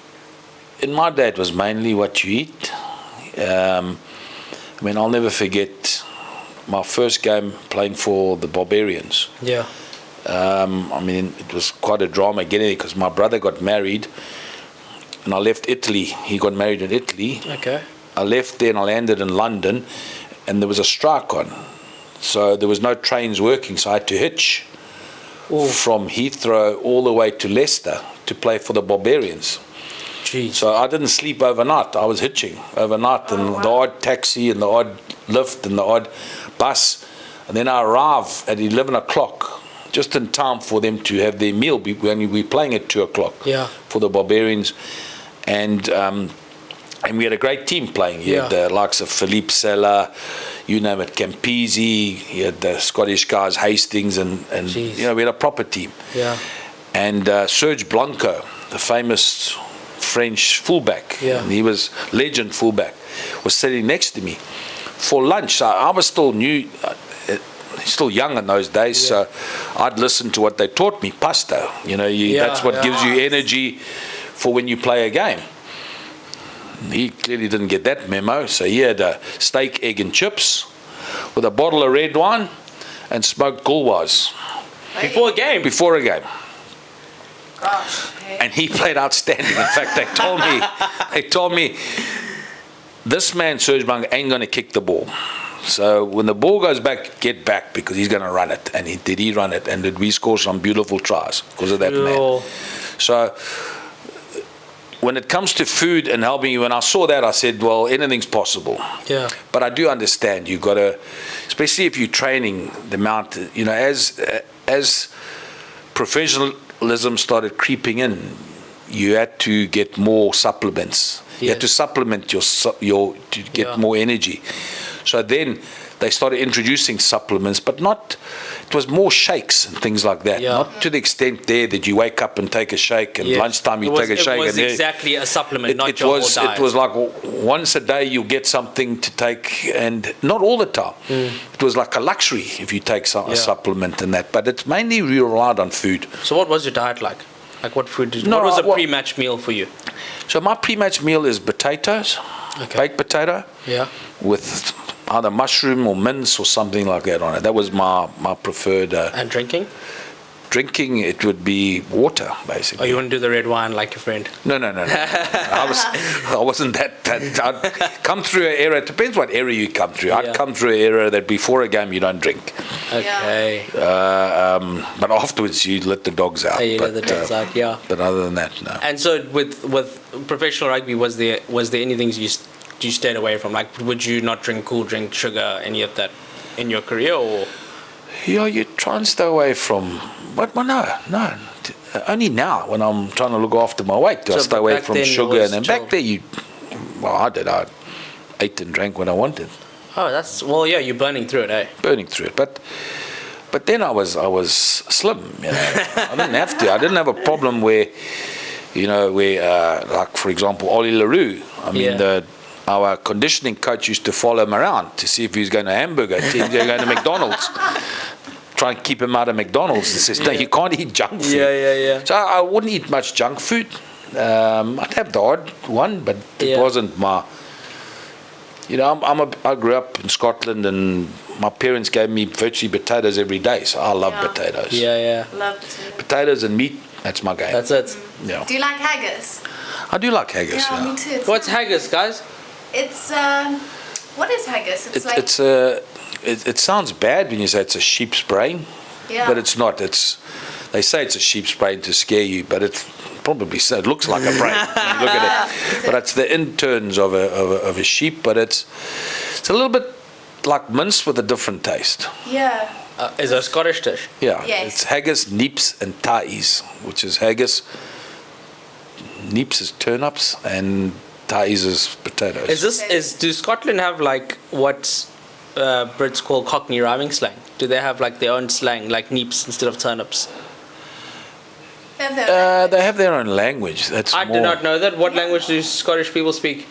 in my day it was mainly what you eat. I'll never forget my first game playing for the Barbarians. Yeah. It was quite a drama getting there because my brother got married and I left Italy. He got married in Italy. Okay. I left there and I landed in London and there was a strike on. So there was no trains working, so I had to hitch from Heathrow all the way to Leicester to play for the Barbarians. Jeez. So I didn't sleep overnight. I was hitching overnight, and the odd taxi and the odd lift and the odd bus. And then I arrive at 11 o'clock, just in time for them to have their meal. We were playing at 2 o'clock for the Barbarians. And we had a great team playing. You had the likes of Philippe Sella, you name it, Campisi, you had the Scottish guys, Hastings, and we had a proper team. Yeah. And Serge Blanco, the famous French fullback, and he was legend fullback, was sitting next to me for lunch. So I was still new. still young in those days, so I'd listen to what they taught me. Pasto, that's what gives you energy for when you play a game. He clearly didn't get that memo, so he had a steak, egg and chips with a bottle of red wine and smoked gulwas. Before a game? Before a game. Gosh. Hey. And he played outstanding. In fact, they told me, this man, Serge Bang, ain't going to kick the ball. So when the ball goes back, get back, because he's going to run it. And did he run it? And did we score some beautiful tries because of that man? So when it comes to food and helping you, when I saw that, I said, well, anything's possible. Yeah. But I do understand you've got to, especially if you're training the amount, as professionalism started creeping in, you had to get more supplements. You had to supplement your to get more energy. So then they started introducing supplements, but it was more shakes and things like that. Not to the extent there that you wake up and take a shake, and lunchtime you take a shake. It was exactly a supplement, not your whole diet. It was like once a day you get something to take, and not all the time. It was like a luxury if you take a supplement and that, but it's mainly relied on food. So what was your diet like? Like what food what was a pre-match meal for you? So my pre-match meal is potatoes, baked potato, with either mushroom or mince or something like that on it. That was my preferred. And drinking? Drinking, it would be water, basically. Oh, you wouldn't do the red wine like your friend? No. I wasn't that. I'd come through an era. It depends what era you come through. I'd come through an era that before a game you don't drink. Okay. But afterwards you let the dogs out. You let the dogs out, But other than that, no. And so with professional rugby, was there anything you stayed away from? Like, would you not drink cool drink, sugar, any of that in your career, or? Yeah, you try and stay away from. But no. Only now, when I'm trying to look after my weight, do I stay away from sugar. And then back there, I did. I ate and drank when I wanted. Oh, you're burning through it, eh? Burning through it, but then I was slim. I didn't have to. I didn't have a problem where, like for example, Ollie LaRue. I mean, our conditioning coach used to follow him around to see if he was going to hamburger, if he was going to McDonald's. Try and keep him out of McDonald's. He says, no, you can't eat junk food. Yeah. So I wouldn't eat much junk food. I'd have the odd one, but it wasn't my. I grew up in Scotland, and my parents gave me virtually potatoes every day, so I love potatoes. Yeah. Love potatoes. Potatoes and meat, that's my game. That's it. Yeah. Do you like haggis? I do like haggis. Yeah, me too. What's haggis, guys? It's what is haggis? It sounds bad when you say it's a sheep's brain, but it's not. They say it's a sheep's brain to scare you, but it's probably so. It looks like a brain when you look at it, but it's the interns of a sheep. But it's a little bit like mince with a different taste. Yeah. Is it a Scottish dish? Yeah. Yes. It's haggis, neeps, and taes, which is haggis. Neeps is turnips, and taes is potatoes. Do Scotland have like what Brits call Cockney rhyming slang? Do they have like their own slang, like neeps instead of turnips? They have their own language. I did not know that. What language do Scottish people speak?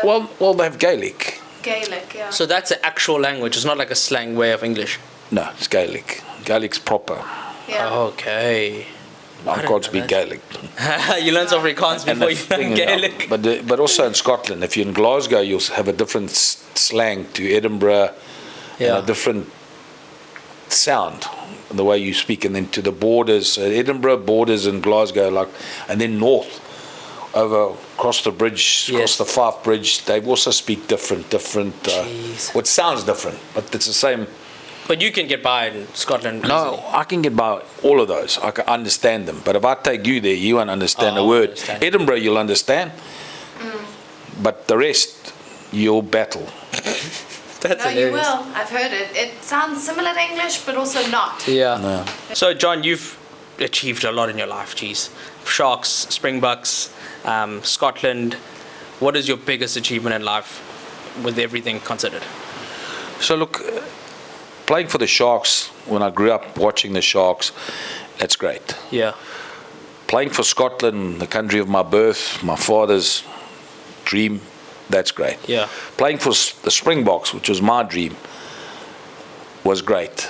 Well, they have Gaelic. Gaelic, yeah. So that's an actual language. It's not like a slang way of English. No, it's Gaelic. Gaelic's proper. Yeah. Okay. I can't speak Gaelic. You learn some Afrikaans before you learn Gaelic. But also in Scotland, if you're in Glasgow, you'll have a different slang to Edinburgh, and a different sound in the way you speak, and then to the borders. Edinburgh borders in Glasgow, and then north, across the bridge, across the Fife Bridge, they also speak different. What sounds different, but it's the same. But you can get by in Scotland easily. No, I can get by all of those. I can understand them. But if I take you there, you won't understand a word. Edinburgh, you'll understand. But the rest, you'll battle. That's hilarious. You will. I've heard it. It sounds similar to English, but also not. Yeah. No. So, John, you've achieved a lot in your life, geez. Sharks, Springboks, Scotland. What is your biggest achievement in life with everything considered? So, look, playing for the Sharks, when I grew up watching the Sharks, that's great. Yeah. Playing for Scotland, the country of my birth, my father's dream, that's great. Yeah. Playing for the Springboks, which was my dream, was great.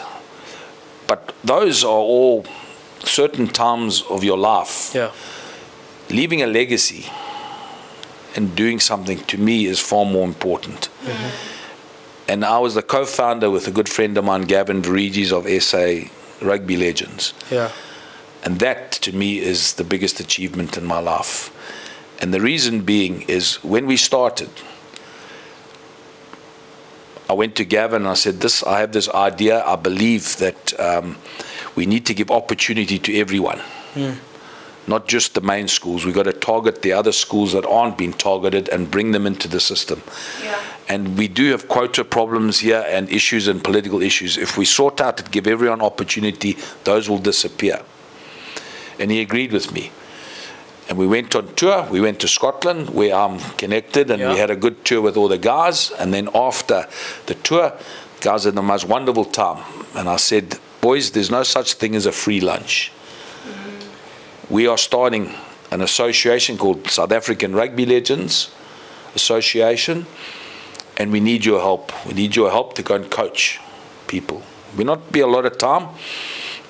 But those are all certain times of your life. Yeah. Leaving a legacy and doing something, to me, is far more important. And I was the co-founder with a good friend of mine, Gavin Regis of SA Rugby Legends. Yeah. And that, to me, is the biggest achievement in my life. And the reason being is, when we started, I went to Gavin and I said, I have this idea. I believe that we need to give opportunity to everyone, not just the main schools. We've got to target the other schools that aren't being targeted and bring them into the system. Yeah. And we do have quota problems here and issues and political issues. If we sort out to give everyone opportunity, those will disappear. And he agreed with me. And we went on tour. We went to Scotland, where I'm connected, and we had a good tour with all the guys. And then after the tour, guys had the most wonderful time. And I said, boys, there's no such thing as a free lunch. We are starting an association called South African Rugby Legends Association, and we need your help. We need your help to go and coach people. We'll not be a lot of time.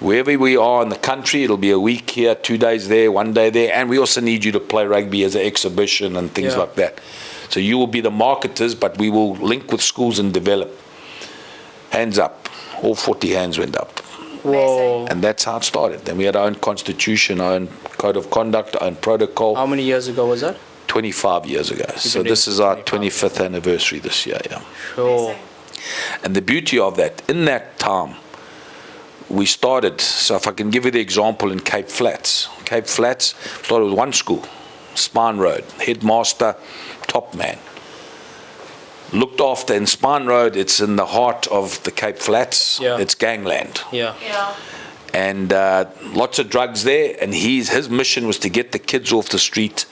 Wherever we are in the country, it'll be a week here, 2 days there, 1 day there, and we also need you to play rugby as an exhibition and things like that. So you will be the marketers, but we will link with schools and develop. Hands up. All 40 hands went up. Whoa. And that's how it started. Then we had our own constitution, our own code of conduct, our own protocol. How many years ago was that? 25 years ago. So this is our 25th anniversary this year, Sure. And the beauty of that, in that time, we started, so if I can give you the example in Cape Flats. Cape Flats started with one school, Spine Road, headmaster, top man. Looked after in Spine Road, it's in the heart of the Cape Flats, it's gangland. Yeah. And lots of drugs there, and his mission was to get the kids off the street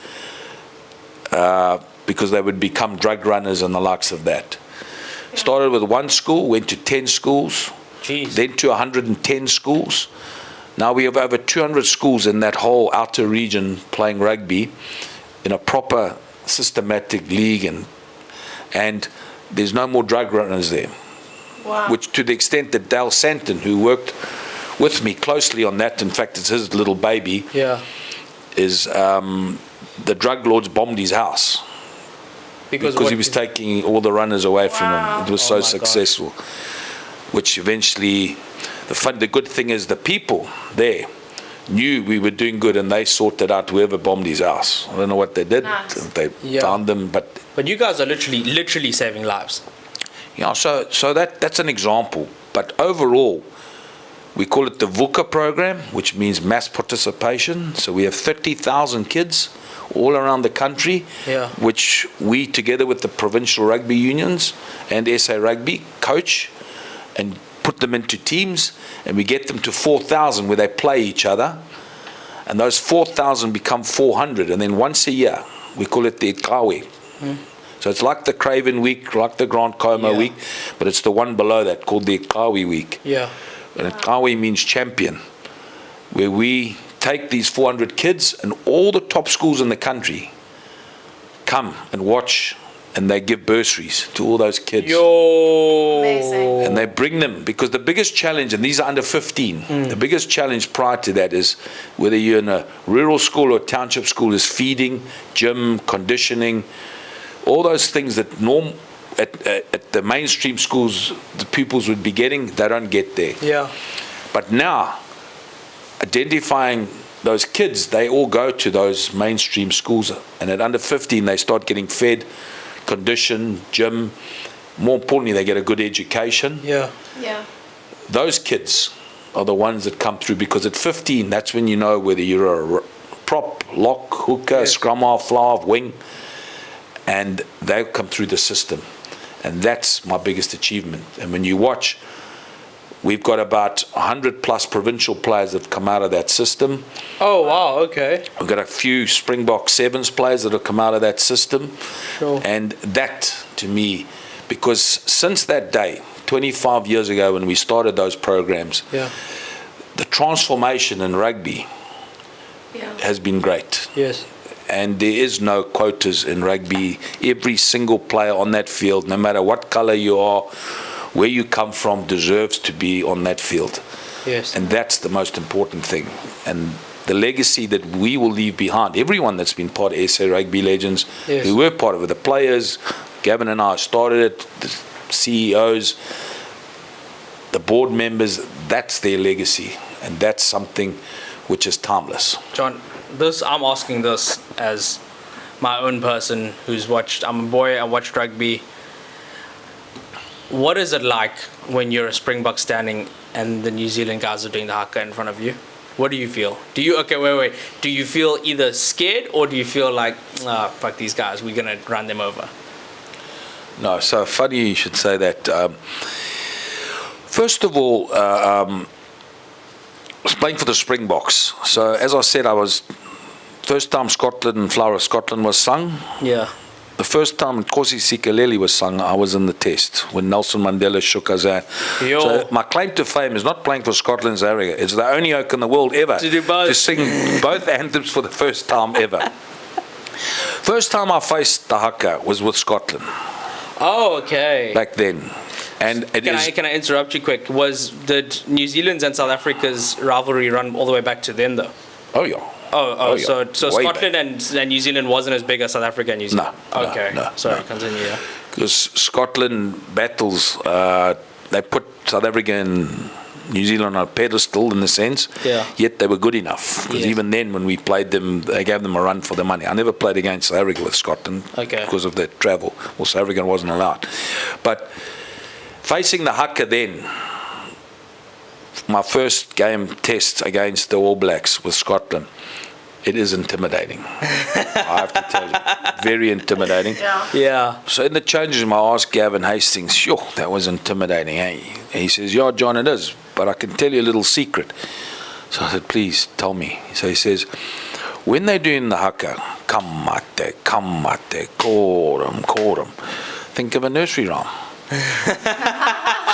because they would become drug runners and the likes of that. Started with one school, went to 10 schools, then to 110 schools. Now we have over 200 schools in that whole outer region playing rugby in a proper systematic league, and there's no more drug runners there. Wow. Which, to the extent that Dale Santon, who worked with me closely on that, in fact it's his little baby, is the drug lords bombed his house because he was taking all the runners away from him. It was so successful. Which eventually, the good thing is the people there knew we were doing good, and they sorted out whoever bombed his house. I don't know what they did. They found them, but you guys are literally saving lives. Yeah, so that's an example. But overall, we call it the VUCA program, which means mass participation. So we have 30,000 kids all around the country, which we, together with the provincial rugby unions and SA Rugby, coach and put them into teams, and we get them to 4,000 where they play each other, and those 4,000 become 400, and then once a year we call it the Ikawe. So it's like the Craven Week, like the Grand Coma Week, but it's the one below that called the Ikawe Week. And Ikawe means champion, where we take these 400 kids and all the top schools in the country come and watch, and they give bursaries to all those kids. Amazing. And they bring them, because the biggest challenge, and these are under 15, the biggest challenge prior to that is, whether you're in a rural school or township school, is feeding, gym, conditioning, all those things that at the mainstream schools the pupils would be getting, they don't get there. But now, identifying those kids, they all go to those mainstream schools, and at under 15 they start getting fed, condition, gym. More importantly, they get a good education. Those kids are the ones that come through, because at 15, that's when you know whether you're a prop, lock, hooker, scrum half, fly half, wing, and they come through the system. And that's my biggest achievement. And when you watch, we've got about 100 plus provincial players that have come out of that system. Oh, wow, okay. We've got a few Springbok Sevens players that have come out of that system. And that, to me, because since that day, 25 years ago when we started those programs, the transformation in rugby has been great. And there is no quotas in rugby. Every single player on that field, no matter what colour you are, where you come from deserves to be on that field. Yes. And that's the most important thing. And the legacy that we will leave behind, everyone that's been part of SA Rugby Legends, Yes. who were part of it, the players, Gavin and I started it, the CEOs, the board members, that's their legacy. And that's something which is timeless. John, I'm asking this as my own person who's watched, I'm a boy, I watched rugby. What is it like when you're a Springbok standing and the New Zealand guys are doing the haka in front of you? What do you feel? Do you, okay, wait. Do you feel either scared or do you feel like, fuck these guys, we're going to run them over? No, so funny you should say that. First of all, I was playing for the Springboks. So as I said, I was first time Scotland and Flower of Scotland was sung. Yeah. The first time Nkosi Sikeleli was sung, I was in the test when Nelson Mandela shook his hand. Yo. So my claim to fame is not playing for Scotland and South Africa. It's the only oak in the world ever To do both. to sing both anthems for the first time ever. First time I faced the haka was with Scotland Oh, okay. back then. And it Can I interrupt you quick? Did New Zealand's and South Africa's rivalry run all the way back to then, though? Oh yeah. Oh, yeah. so Way Scotland and New Zealand wasn't as big as South Africa and New Zealand? No, Okay. no, Sorry, no. continue. Yeah. Because Scotland battles, they put South Africa and New Zealand on a pedestal in a sense, Yeah. yet they were good enough. Because Yes. even then when we played them, they gave them a run for their money. I never played against South Africa with Scotland Okay. because of their travel. Well, South Africa wasn't allowed. But facing the haka then, my first game test against the All Blacks with Scotland, it is intimidating. I have to tell you. Very intimidating. Yeah. Yeah. So in the changes room, I asked Gavin Hastings, sure, that was intimidating, eh? And he says, yeah, John, it is, but I can tell you a little secret. So I said, please, tell me. So he says, when they're doing the haka, kamate, korum, think of a nursery rhyme.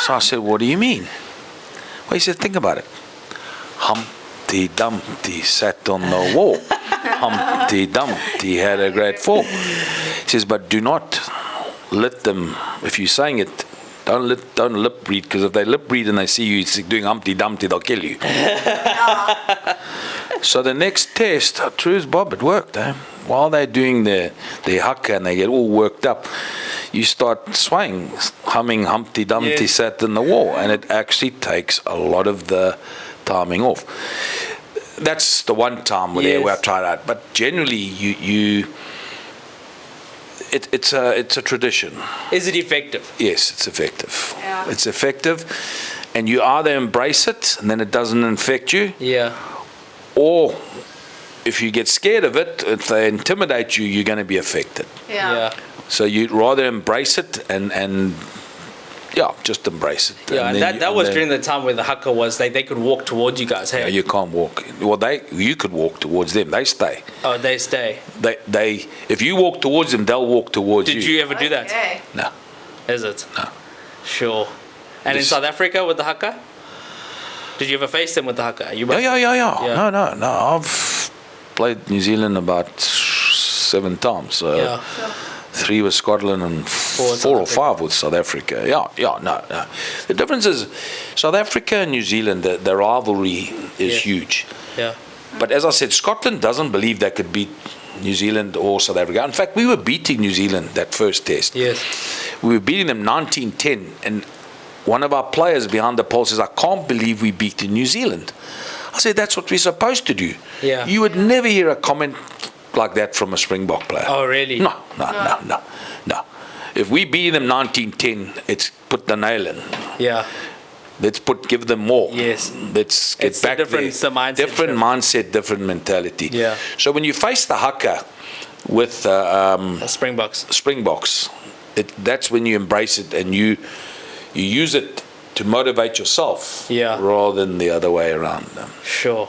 So I said, what do you mean? Well, he said, think about it. Humpty Dumpty sat on the wall. Humpty Dumpty had a great fall. He says, but do not let them, if you're saying it, don't lip read, because if they lip read and they see you doing Humpty Dumpty, they'll kill you. So the next test, truth, Bob, it worked. Eh? While they're doing their haka and they get all worked up, you start swaying, humming Humpty Dumpty Yes. sat in the wall, and it actually takes a lot of the timing off. That's the one time where I tried out. But generally, it's a tradition. Is it effective? Yes, it's effective. Yeah. It's effective, and you either embrace it and then it doesn't infect you, Yeah. or if you get scared of it, if they intimidate you, you're going to be affected. Yeah. So you'd rather embrace it and just embrace it. Yeah, and then that was then- during the time where the haka was, they could walk towards you guys. Hey. Yeah, you can't walk. Well, you could walk towards them. They stay. Oh, they stay. They if you walk towards them, they'll walk towards you. Did you ever do that? Okay. No. Is it? No. Sure. And in This- South Africa with the haka? Did you ever face them with the haka? You Yeah. Yeah. No. I've played New Zealand about 7 times. So Yeah. 3 with Scotland and with 4 or South 5 with South Africa. No. The difference is South Africa and New Zealand, the rivalry is Yeah. huge. Yeah. But as I said, Scotland doesn't believe they could beat New Zealand or South Africa. In fact, we were beating New Zealand that first test. Yes. We were beating them 19-10, and one of our players behind the pole says, I can't believe we beat New Zealand. I said, that's what we're supposed to do. Yeah. You would never hear a comment like that from a Springbok player. Oh, really? No. If we beat them 19-10, it's put the nail in. Yeah. Give them more. Yes. Let's get It's the back difference, there. the mindset Different shift. mindset, different mentality. Yeah. So when you face the haka with The Springboks. Springboks, that's when you embrace it and you use it to motivate yourself, Yeah. rather than the other way around. Sure.